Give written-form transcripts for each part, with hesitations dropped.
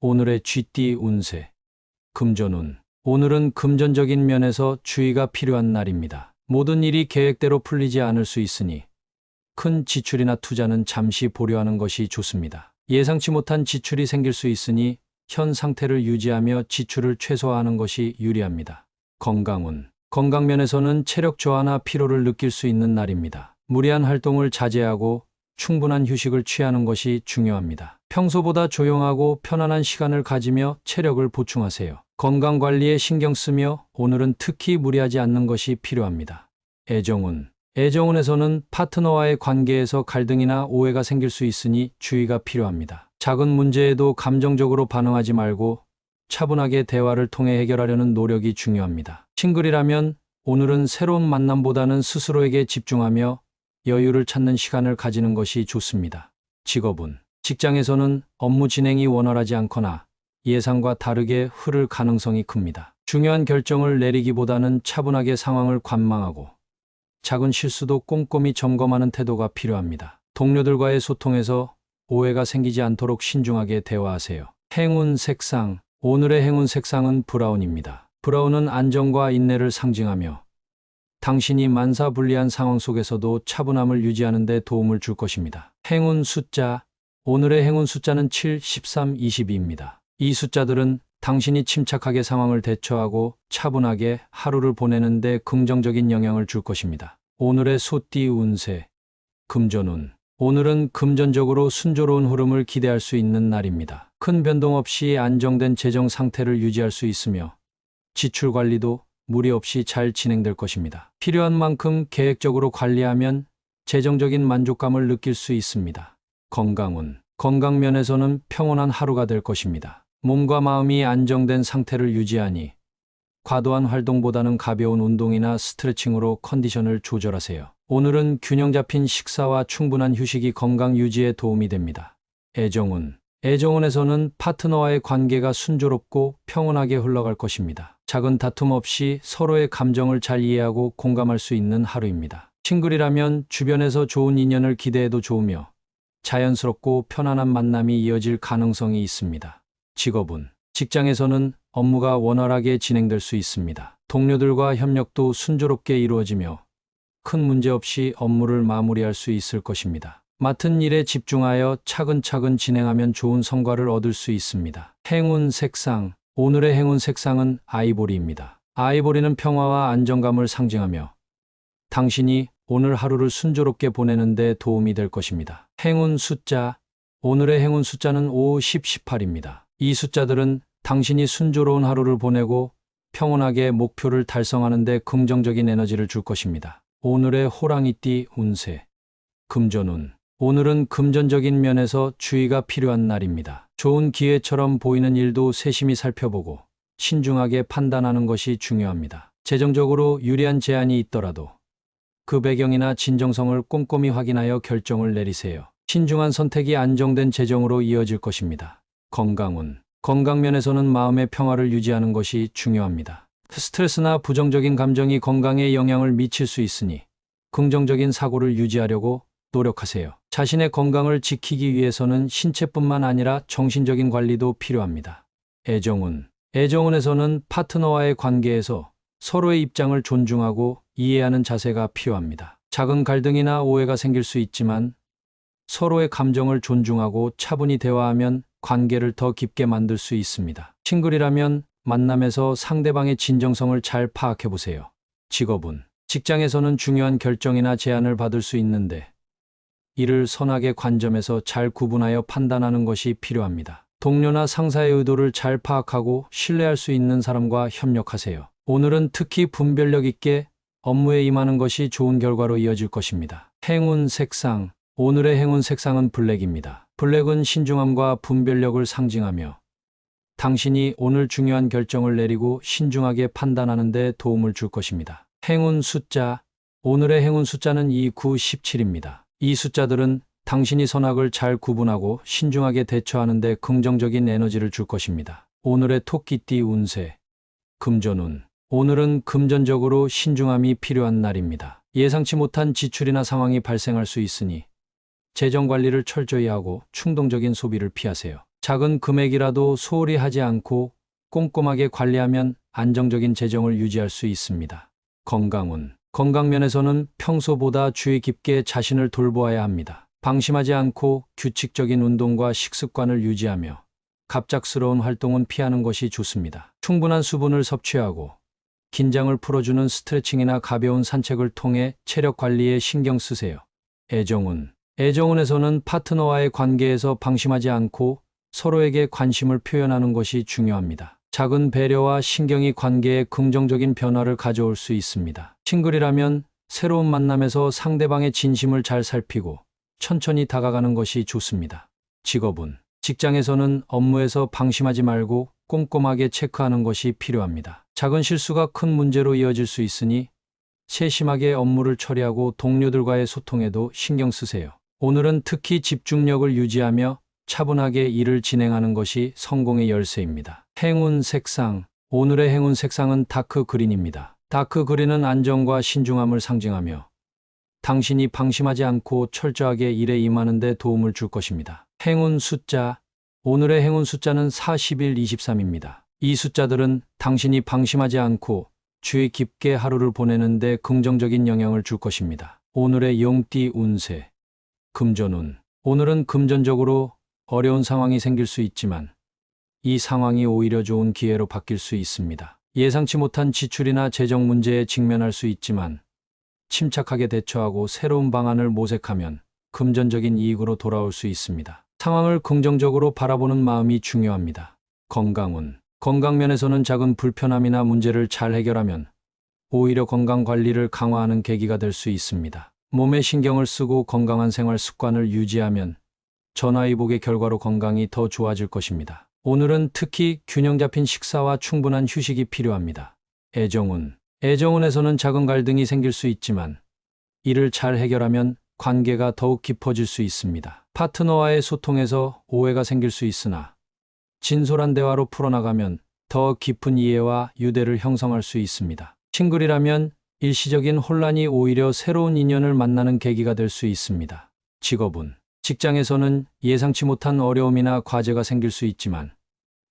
오늘의 쥐띠 운세. 금전운. 오늘은 금전적인 면에서 주의가 필요한 날입니다. 모든 일이 계획대로 풀리지 않을 수 있으니 큰 지출이나 투자는 잠시 보류하는 것이 좋습니다. 예상치 못한 지출이 생길 수 있으니 현 상태를 유지하며 지출을 최소화하는 것이 유리합니다. 건강운. 건강면에서는 체력 저하나 피로를 느낄 수 있는 날입니다. 무리한 활동을 자제하고 충분한 휴식을 취하는 것이 중요합니다. 평소보다 조용하고 편안한 시간을 가지며 체력을 보충하세요. 건강관리에 신경 쓰며 오늘은 특히 무리하지 않는 것이 필요합니다. 애정운. 애정운에서는 파트너와의 관계에서 갈등이나 오해가 생길 수 있으니 주의가 필요합니다. 작은 문제에도 감정적으로 반응하지 말고 차분하게 대화를 통해 해결하려는 노력이 중요합니다. 싱글이라면 오늘은 새로운 만남보다는 스스로에게 집중하며 여유를 찾는 시간을 가지는 것이 좋습니다. 직업운. 직장에서는 업무 진행이 원활하지 않거나 예상과 다르게 흐를 가능성이 큽니다. 중요한 결정을 내리기보다는 차분하게 상황을 관망하고 작은 실수도 꼼꼼히 점검하는 태도가 필요합니다. 동료들과의 소통에서 오해가 생기지 않도록 신중하게 대화하세요. 행운 색상. 오늘의 행운 색상은 브라운입니다. 브라운은 안정과 인내를 상징하며 당신이 만사불리한 상황 속에서도 차분함을 유지하는 데 도움을 줄 것입니다. 행운 숫자. 오늘의 행운 숫자는 7, 13, 22입니다. 이 숫자들은 당신이 침착하게 상황을 대처하고 차분하게 하루를 보내는 데 긍정적인 영향을 줄 것입니다. 오늘의 소띠 운세. 금전운. 오늘은 금전적으로 순조로운 흐름을 기대할 수 있는 날입니다. 큰 변동 없이 안정된 재정 상태를 유지할 수 있으며 지출 관리도 무리 없이 잘 진행될 것입니다. 필요한 만큼 계획적으로 관리하면 재정적인 만족감을 느낄 수 있습니다. 건강운. 건강면에서는 평온한 하루가 될 것입니다. 몸과 마음이 안정된 상태를 유지하니 과도한 활동보다는 가벼운 운동이나 스트레칭으로 컨디션을 조절하세요. 오늘은 균형 잡힌 식사와 충분한 휴식이 건강 유지에 도움이 됩니다. 애정운. 애정운에서는 파트너와의 관계가 순조롭고 평온하게 흘러갈 것입니다. 작은 다툼 없이 서로의 감정을 잘 이해하고 공감할 수 있는 하루입니다. 싱글이라면 주변에서 좋은 인연을 기대해도 좋으며 자연스럽고 편안한 만남이 이어질 가능성이 있습니다. 직업운. 직장에서는 업무가 원활하게 진행될 수 있습니다. 동료들과 협력도 순조롭게 이루어지며 큰 문제 없이 업무를 마무리할 수 있을 것입니다. 맡은 일에 집중하여 차근차근 진행하면 좋은 성과를 얻을 수 있습니다. 행운 색상. 오늘의 행운 색상은 아이보리입니다. 아이보리는 평화와 안정감을 상징하며 당신이 오늘 하루를 순조롭게 보내는 데 도움이 될 것입니다. 행운 숫자. 오늘의 행운 숫자는 5, 10, 18입니다. 이 숫자들은 당신이 순조로운 하루를 보내고 평온하게 목표를 달성하는 데 긍정적인 에너지를 줄 것입니다. 오늘의 호랑이띠 운세. 금전운. 오늘은 금전적인 면에서 주의가 필요한 날입니다. 좋은 기회처럼 보이는 일도 세심히 살펴보고 신중하게 판단하는 것이 중요합니다. 재정적으로 유리한 제한이 있더라도 그 배경이나 진정성을 꼼꼼히 확인하여 결정을 내리세요. 신중한 선택이 안정된 재정으로 이어질 것입니다. 건강운. 건강면에서는 마음의 평화를 유지하는 것이 중요합니다. 스트레스나 부정적인 감정이 건강에 영향을 미칠 수 있으니 긍정적인 사고를 유지하려고 노력하세요. 자신의 건강을 지키기 위해서는 신체뿐만 아니라 정신적인 관리도 필요합니다. 애정운. 애정운에서는 파트너와의 관계에서 서로의 입장을 존중하고 이해하는 자세가 필요합니다. 작은 갈등이나 오해가 생길 수 있지만 서로의 감정을 존중하고 차분히 대화하면 관계를 더 깊게 만들 수 있습니다. 싱글이라면 만남에서 상대방의 진정성을 잘 파악해 보세요. 직업운. 직장에서는 중요한 결정이나 제안을 받을 수 있는데 이를 선악의 관점에서 잘 구분하여 판단하는 것이 필요합니다. 동료나 상사의 의도를 잘 파악하고 신뢰할 수 있는 사람과 협력하세요. 오늘은 특히 분별력 있게 업무에 임하는 것이 좋은 결과로 이어질 것입니다. 행운 색상. 오늘의 행운 색상은 블랙입니다. 블랙은 신중함과 분별력을 상징하며 당신이 오늘 중요한 결정을 내리고 신중하게 판단하는 데 도움을 줄 것입니다. 행운 숫자. 오늘의 행운 숫자는 2, 9, 17입니다. 이 숫자들은 당신이 선악을 잘 구분하고 신중하게 대처하는 데 긍정적인 에너지를 줄 것입니다. 오늘의 토끼띠 운세. 금전운. 오늘은 금전적으로 신중함이 필요한 날입니다. 예상치 못한 지출이나 상황이 발생할 수 있으니 재정 관리를 철저히 하고 충동적인 소비를 피하세요. 작은 금액이라도 소홀히 하지 않고 꼼꼼하게 관리하면 안정적인 재정을 유지할 수 있습니다. 건강면에서는 평소보다 주의 깊게 자신을 돌보아야 합니다. 방심하지 않고 규칙적인 운동과 식습관을 유지하며 갑작스러운 활동은 피하는 것이 좋습니다. 충분한 수분을 섭취하고 긴장을 풀어주는 스트레칭이나 가벼운 산책을 통해 체력 관리에 신경 쓰세요. 애정운에서는 파트너와의 관계에서 방심하지 않고 서로에게 관심을 표현하는 것이 중요합니다. 작은 배려와 신경이 관계에 긍정적인 변화를 가져올 수 있습니다. 싱글이라면 새로운 만남에서 상대방의 진심을 잘 살피고 천천히 다가가는 것이 좋습니다. 직장에서는 업무에서 방심하지 말고 꼼꼼하게 체크하는 것이 필요합니다. 작은 실수가 큰 문제로 이어질 수 있으니 세심하게 업무를 처리하고 동료들과의 소통에도 신경 쓰세요. 오늘은 특히 집중력을 유지하며 차분하게 일을 진행하는 것이 성공의 열쇠입니다. 행운 색상. 오늘의 행운 색상은 다크 그린입니다. 다크 그린은 안정과 신중함을 상징하며 당신이 방심하지 않고 철저하게 일에 임하는 데 도움을 줄 것입니다. 행운 숫자. 오늘의 행운 숫자는 41, 23입니다. 이 숫자들은 당신이 방심하지 않고 주의 깊게 하루를 보내는 데 긍정적인 영향을 줄 것입니다. 오늘의 용띠 운세. 금전운. 오늘은 금전적으로 어려운 상황이 생길 수 있지만 이 상황이 오히려 좋은 기회로 바뀔 수 있습니다. 예상치 못한 지출이나 재정 문제에 직면할 수 있지만 침착하게 대처하고 새로운 방안을 모색하면 금전적인 이익으로 돌아올 수 있습니다. 상황을 긍정적으로 바라보는 마음이 중요합니다. 건강면에서는 작은 불편함이나 문제를 잘 해결하면 오히려 건강 관리를 강화하는 계기가 될 수 있습니다. 몸에 신경을 쓰고 건강한 생활 습관을 유지하면 전화위복의 결과로 건강이 더 좋아질 것입니다. 오늘은 특히 균형 잡힌 식사와 충분한 휴식이 필요합니다. 애정운에서는 작은 갈등이 생길 수 있지만 이를 잘 해결하면 관계가 더욱 깊어질 수 있습니다. 파트너와의 소통에서 오해가 생길 수 있으나 진솔한 대화로 풀어나가면 더 깊은 이해와 유대를 형성할 수 있습니다. 싱글이라면 일시적인 혼란이 오히려 새로운 인연을 만나는 계기가 될 수 있습니다. 직장에서는 예상치 못한 어려움이나 과제가 생길 수 있지만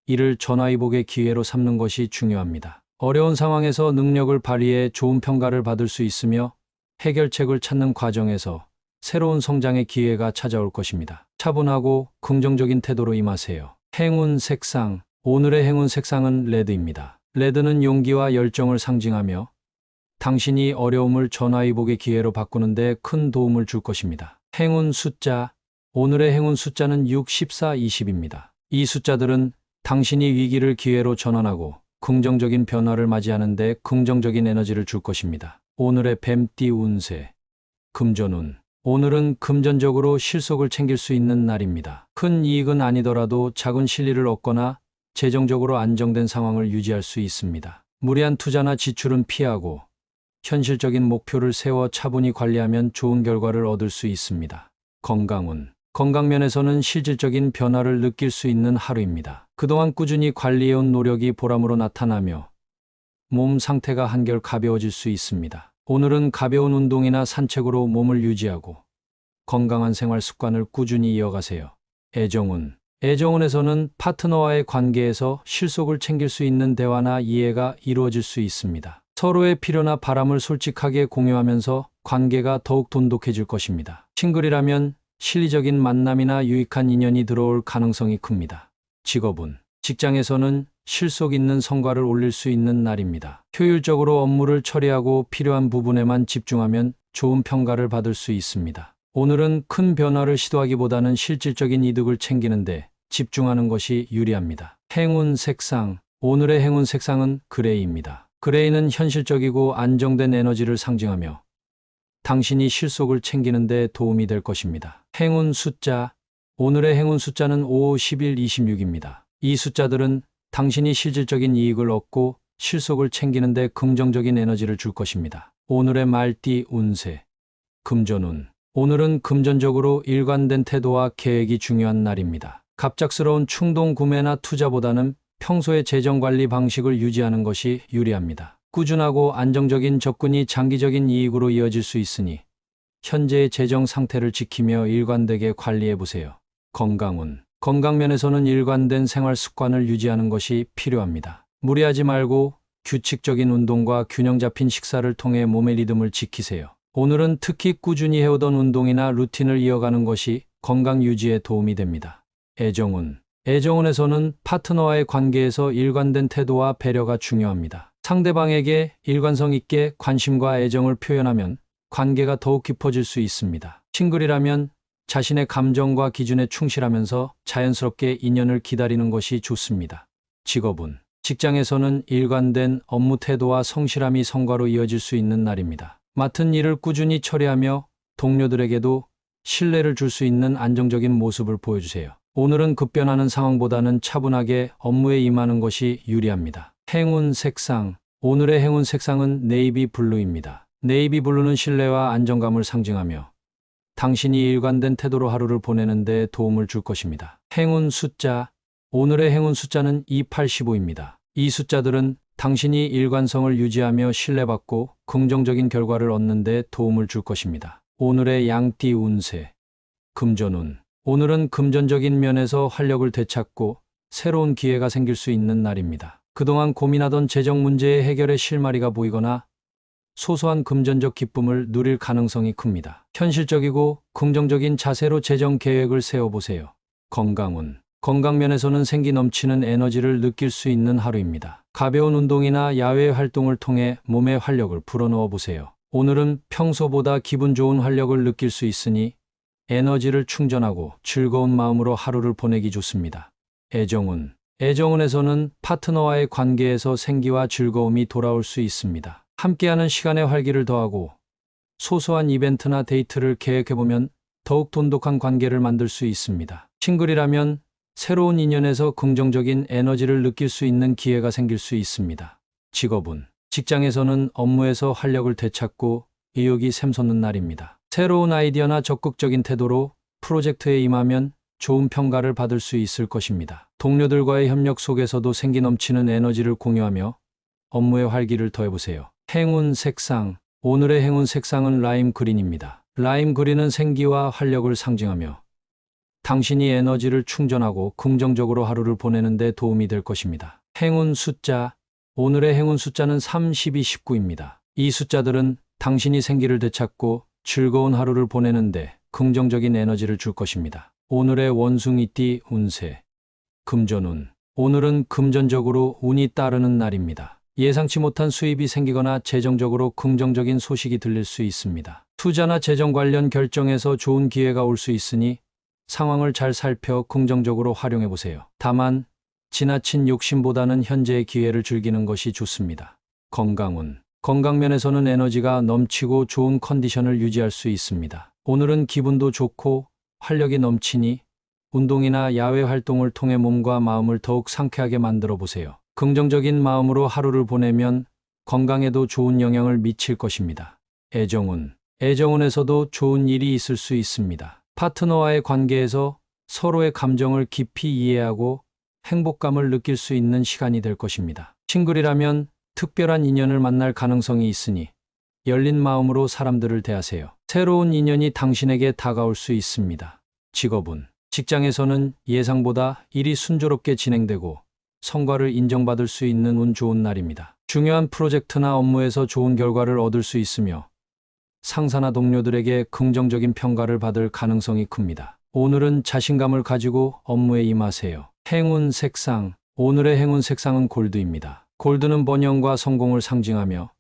이를 전화위복의 기회로 삼는 것이 중요합니다. 어려운 상황에서 능력을 발휘해 좋은 평가를 받을 수 있으며 해결책을 찾는 과정에서 새로운 성장의 기회가 찾아올 것입니다. 차분하고 긍정적인 태도로 임하세요. 행운 색상. 오늘의 행운 색상은 레드입니다. 레드는 용기와 열정을 상징하며 당신이 어려움을 전화위복의 기회로 바꾸는 데 큰 도움을 줄 것입니다. 행운 숫자. 오늘의 행운 숫자는 6, 14, 20입니다. 이 숫자들은 당신이 위기를 기회로 전환하고 긍정적인 변화를 맞이하는 데 긍정적인 에너지를 줄 것입니다. 오늘의 뱀띠 운세. 금전운. 오늘은 금전적으로 실속을 챙길 수 있는 날입니다. 큰 이익은 아니더라도 작은 실리를 얻거나 재정적으로 안정된 상황을 유지할 수 있습니다. 무리한 투자나 지출은 피하고 현실적인 목표를 세워 차분히 관리하면 좋은 결과를 얻을 수 있습니다. 건강면에서는 실질적인 변화를 느낄 수 있는 하루입니다. 그동안 꾸준히 관리해온 노력이 보람으로 나타나며 몸 상태가 한결 가벼워질 수 있습니다. 오늘은 가벼운 운동이나 산책으로 몸을 유지하고 건강한 생활 습관을 꾸준히 이어가세요. 애정운에서는 파트너와의 관계에서 실속을 챙길 수 있는 대화나 이해가 이루어질 수 있습니다. 서로의 필요나 바람을 솔직하게 공유하면서 관계가 더욱 돈독해질 것입니다. 싱글이라면 실리적인 만남이나 유익한 인연이 들어올 가능성이 큽니다. 직장에서는 실속 있는 성과를 올릴 수 있는 날입니다. 효율적으로 업무를 처리하고 필요한 부분에만 집중하면 좋은 평가를 받을 수 있습니다. 오늘은 큰 변화를 시도하기보다는 실질적인 이득을 챙기는데 집중하는 것이 유리합니다. 행운 색상. 오늘의 행운 색상은 그레이입니다. 그레이는 현실적이고 안정된 에너지를 상징하며 당신이 실속을 챙기는 데 도움이 될 것입니다. 행운 숫자. 오늘의 행운 숫자는 5, 11, 26입니다. 이 숫자들은 당신이 실질적인 이익을 얻고 실속을 챙기는 데 긍정적인 에너지를 줄 것입니다. 오늘의 말띠 운세. 금전운. 오늘은 금전적으로 일관된 태도와 계획이 중요한 날입니다. 갑작스러운 충동 구매나 투자보다는 평소의 재정 관리 방식을 유지하는 것이 유리합니다. 꾸준하고 안정적인 접근이 장기적인 이익으로 이어질 수 있으니 현재의 재정 상태를 지키며 일관되게 관리해 보세요. 건강면에서는 일관된 생활 습관을 유지하는 것이 필요합니다. 무리하지 말고 규칙적인 운동과 균형 잡힌 식사를 통해 몸의 리듬을 지키세요. 오늘은 특히 꾸준히 해오던 운동이나 루틴을 이어가는 것이 건강 유지에 도움이 됩니다. 애정운. 애정운에서는 파트너와의 관계에서 일관된 태도와 배려가 중요합니다. 상대방에게 일관성 있게 관심과 애정을 표현하면 관계가 더욱 깊어질 수 있습니다. 싱글이라면 자신의 감정과 기준에 충실하면서 자연스럽게 인연을 기다리는 것이 좋습니다. 직업운. 직장에서는 일관된 업무 태도와 성실함이 성과로 이어질 수 있는 날입니다. 맡은 일을 꾸준히 처리하며 동료들에게도 신뢰를 줄 수 있는 안정적인 모습을 보여주세요. 오늘은 급변하는 상황보다는 차분하게 업무에 임하는 것이 유리합니다. 행운 색상. 오늘의 행운 색상은 네이비 블루입니다. 네이비 블루는 신뢰와 안정감을 상징하며 당신이 일관된 태도로 하루를 보내는 데 도움을 줄 것입니다. 행운 숫자. 오늘의 행운 숫자는 2815입니다. 이 숫자들은 당신이 일관성을 유지하며 신뢰받고 긍정적인 결과를 얻는 데 도움을 줄 것입니다. 오늘의 양띠 운세. 금전운. 오늘은 금전적인 면에서 활력을 되찾고 새로운 기회가 생길 수 있는 날입니다. 그동안 고민하던 재정 문제의 해결의 실마리가 보이거나 소소한 금전적 기쁨을 누릴 가능성이 큽니다. 현실적이고 긍정적인 자세로 재정 계획을 세워보세요. 건강운. 건강면에서는 생기 넘치는 에너지를 느낄 수 있는 하루입니다. 가벼운 운동이나 야외 활동을 통해 몸에 활력을 불어넣어 보세요. 오늘은 평소보다 기분 좋은 활력을 느낄 수 있으니 에너지를 충전하고 즐거운 마음으로 하루를 보내기 좋습니다. 애정운. 애정운에서는 파트너와의 관계에서 생기와 즐거움이 돌아올 수 있습니다. 함께하는 시간에 활기를 더하고 소소한 이벤트나 데이트를 계획해보면 더욱 돈독한 관계를 만들 수 있습니다. 싱글이라면 새로운 인연에서 긍정적인 에너지를 느낄 수 있는 기회가 생길 수 있습니다. 직업운. 직장에서는 업무에서 활력을 되찾고 의욕이 샘솟는 날입니다. 새로운 아이디어나 적극적인 태도로 프로젝트에 임하면 좋은 평가를 받을 수 있을 것입니다. 동료들과의 협력 속에서도 생기 넘치는 에너지를 공유하며 업무의 활기를 더해보세요. 행운 색상. 오늘의 행운 색상은 라임 그린입니다. 라임 그린은 생기와 활력을 상징하며 당신이 에너지를 충전하고 긍정적으로 하루를 보내는 데 도움이 될 것입니다. 행운 숫자. 오늘의 행운 숫자는 3, 12, 19입니다. 이 숫자들은 당신이 생기를 되찾고 즐거운 하루를 보내는데 긍정적인 에너지를 줄 것입니다. 오늘의 원숭이띠 운세. 금전운. 오늘은 금전적으로 운이 따르는 날입니다. 예상치 못한 수입이 생기거나 재정적으로 긍정적인 소식이 들릴 수 있습니다. 투자나 재정 관련 결정에서 좋은 기회가 올 수 있으니 상황을 잘 살펴 긍정적으로 활용해 보세요. 다만 지나친 욕심보다는 현재의 기회를 즐기는 것이 좋습니다. 건강운. 건강면에서는 에너지가 넘치고 좋은 컨디션을 유지할 수 있습니다. 오늘은 기분도 좋고 활력이 넘치니 운동이나 야외 활동을 통해 몸과 마음을 더욱 상쾌하게 만들어 보세요. 긍정적인 마음으로 하루를 보내면 건강에도 좋은 영향을 미칠 것입니다. 애정운. 애정운에서도 좋은 일이 있을 수 있습니다. 파트너와의 관계에서 서로의 감정을 깊이 이해하고 행복감을 느낄 수 있는 시간이 될 것입니다. 싱글이라면 특별한 인연을 만날 가능성이 있으니 열린 마음으로 사람들을 대하세요. 새로운 인연이 당신에게 다가올 수 있습니다. 직업운. 직장에서는 예상보다 일이 순조롭게 진행되고 성과를 인정받을 수 있는 운 좋은 날입니다. 중요한 프로젝트나 업무에서 좋은 결과를 얻을 수 있으며 상사나 동료들에게 긍정적인 평가를 받을 가능성이 큽니다. 오늘은 자신감을 가지고 업무에 임하세요. 행운 색상. 오늘의 행운 색상은 골드입니다. 골드는 번영과 성공을 상징하며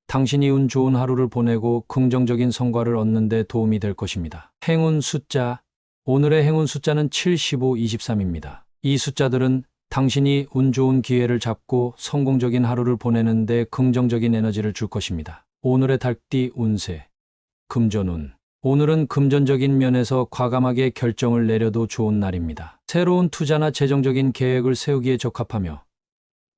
당신이 운 좋은 하루를 보내고 긍정적인 성과를 얻는 데 도움이 될 것입니다. 행운 숫자. 오늘의 행운 숫자는 7, 15, 23입니다. 이 숫자들은 당신이 운 좋은 기회를 잡고 성공적인 하루를 보내는 데 긍정적인 에너지를 줄 것입니다. 오늘의 달띠 운세. 금전운. 오늘은 금전적인 면에서 과감하게 결정을 내려도 좋은 날입니다. 새로운 투자나 재정적인 계획을 세우기에 적합하며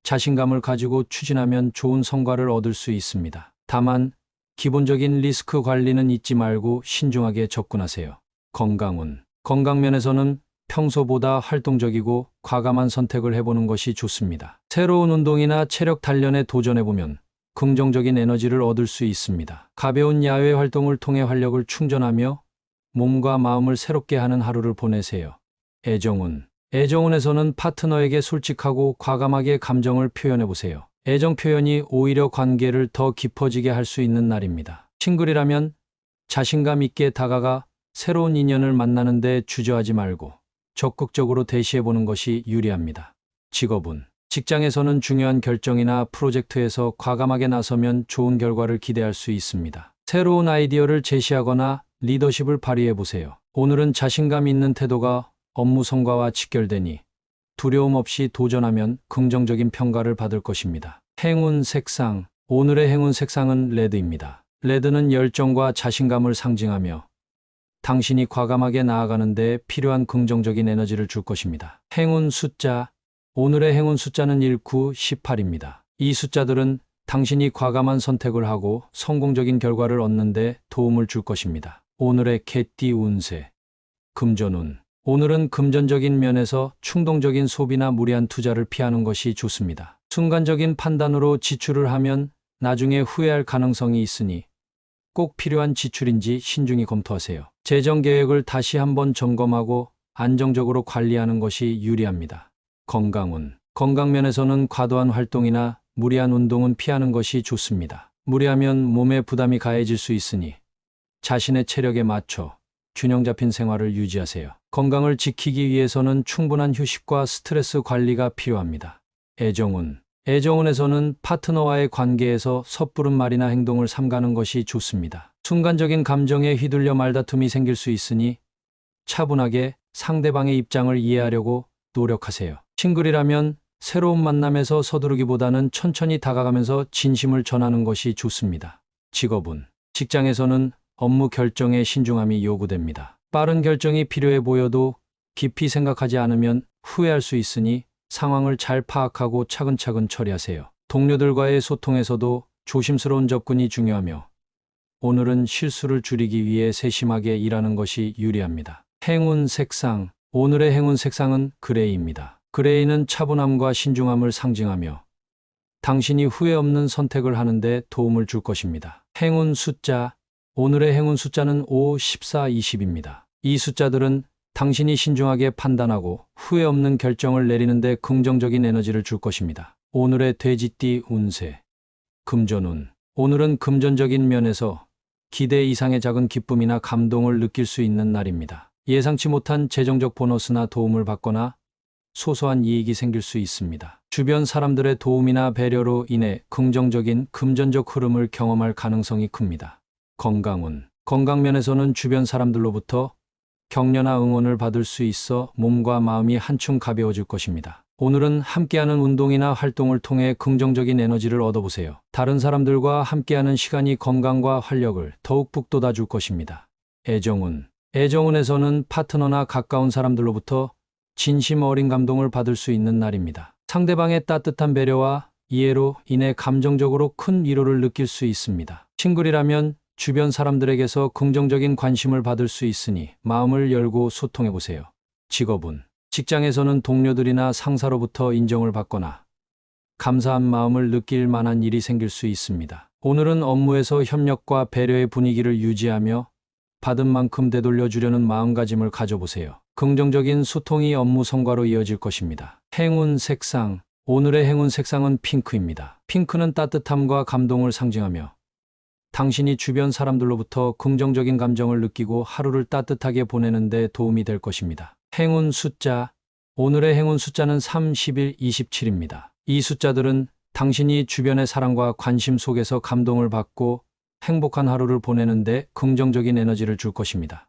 자신감을 가지고 추진하면 좋은 성과를 얻을 수 있습니다. 다만 기본적인 리스크 관리는 잊지 말고 신중하게 접근하세요. 건강운. 건강면에서는 평소보다 활동적이고 과감한 선택을 해보는 것이 좋습니다. 새로운 운동이나 체력 단련에 도전해보면 긍정적인 에너지를 얻을 수 있습니다. 가벼운 야외 활동을 통해 활력을 충전하며 몸과 마음을 새롭게 하는 하루를 보내세요. 애정운. 애정운에서는 파트너에게 솔직하고 과감하게 감정을 표현해 보세요. 애정 표현이 오히려 관계를 더 깊어지게 할 수 있는 날입니다. 싱글이라면 자신감 있게 다가가 새로운 인연을 만나는데 주저하지 말고 적극적으로 대시해 보는 것이 유리합니다. 직업운. 직장에서는 중요한 결정이나 프로젝트에서 과감하게 나서면 좋은 결과를 기대할 수 있습니다. 새로운 아이디어를 제시하거나 리더십을 발휘해 보세요. 오늘은 자신감 있는 태도가 업무 성과와 직결되니 두려움 없이 도전하면 긍정적인 평가를 받을 것입니다. 행운 색상. 오늘의 행운 색상은 레드입니다. 레드는 열정과 자신감을 상징하며 당신이 과감하게 나아가는 데 필요한 긍정적인 에너지를 줄 것입니다. 행운 숫자. 오늘의 행운 숫자는 19, 18입니다. 이 숫자들은 당신이 과감한 선택을 하고 성공적인 결과를 얻는 데 도움을 줄 것입니다. 오늘의 개띠 운세. 금전운. 오늘은 금전적인 면에서 충동적인 소비나 무리한 투자를 피하는 것이 좋습니다. 순간적인 판단으로 지출을 하면 나중에 후회할 가능성이 있으니 꼭 필요한 지출인지 신중히 검토하세요. 재정 계획을 다시 한번 점검하고 안정적으로 관리하는 것이 유리합니다. 건강운. 건강면에서는 과도한 활동이나 무리한 운동은 피하는 것이 좋습니다. 무리하면 몸에 부담이 가해질 수 있으니 자신의 체력에 맞춰 균형 잡힌 생활을 유지하세요. 건강을 지키기 위해서는 충분한 휴식과 스트레스 관리가 필요합니다. 애정운. 애정운에서는 파트너와의 관계에서 섣부른 말이나 행동을 삼가는 것이 좋습니다. 순간적인 감정에 휘둘려 말다툼이 생길 수 있으니 차분하게 상대방의 입장을 이해하려고 노력하세요. 싱글이라면 새로운 만남에서 서두르기보다는 천천히 다가가면서 진심을 전하는 것이 좋습니다. 직업운. 직장에서는 업무 결정에 신중함이 요구됩니다. 빠른 결정이 필요해 보여도 깊이 생각하지 않으면 후회할 수 있으니 상황을 잘 파악하고 차근차근 처리하세요. 동료들과의 소통에서도 조심스러운 접근이 중요하며 오늘은 실수를 줄이기 위해 세심하게 일하는 것이 유리합니다. 행운 색상. 오늘의 행운 색상은 그레이입니다. 그레이는 차분함과 신중함을 상징하며 당신이 후회 없는 선택을 하는데 도움을 줄 것입니다. 행운 숫자. 오늘의 행운 숫자는 5, 14, 20입니다. 이 숫자들은 당신이 신중하게 판단하고 후회 없는 결정을 내리는데 긍정적인 에너지를 줄 것입니다. 오늘의 돼지띠 운세. 금전운. 오늘은 금전적인 면에서 기대 이상의 작은 기쁨이나 감동을 느낄 수 있는 날입니다. 예상치 못한 재정적 보너스나 도움을 받거나 소소한 이익이 생길 수 있습니다. 주변 사람들의 도움이나 배려로 인해 긍정적인 금전적 흐름을 경험할 가능성이 큽니다. 건강운. 건강면에서는 주변 사람들로부터 격려나 응원을 받을 수 있어 몸과 마음이 한층 가벼워질 것입니다. 오늘은 함께하는 운동이나 활동을 통해 긍정적인 에너지를 얻어보세요. 다른 사람들과 함께하는 시간이 건강과 활력을 더욱 북돋아줄 것입니다. 애정운. 애정운에서는 파트너나 가까운 사람들로부터 진심 어린 감동을 받을 수 있는 날입니다. 상대방의 따뜻한 배려와 이해로 인해 감정적으로 큰 위로를 느낄 수 있습니다. 싱글이라면 주변 사람들에게서 긍정적인 관심을 받을 수 있으니 마음을 열고 소통해 보세요. 직업운. 직장에서는 동료들이나 상사로부터 인정을 받거나 감사한 마음을 느낄 만한 일이 생길 수 있습니다. 오늘은 업무에서 협력과 배려의 분위기를 유지하며 받은 만큼 되돌려 주려는 마음가짐을 가져보세요. 긍정적인 소통이 업무 성과로 이어질 것입니다. 행운 색상. 오늘의 행운 색상은 핑크입니다. 핑크는 따뜻함과 감동을 상징하며 당신이 주변 사람들로부터 긍정적인 감정을 느끼고 하루를 따뜻하게 보내는 데 도움이 될 것입니다. 행운 숫자. 오늘의 행운 숫자는 3, 11, 27입니다. 이 숫자들은 당신이 주변의 사랑과 관심 속에서 감동을 받고 행복한 하루를 보내는 데 긍정적인 에너지를 줄 것입니다.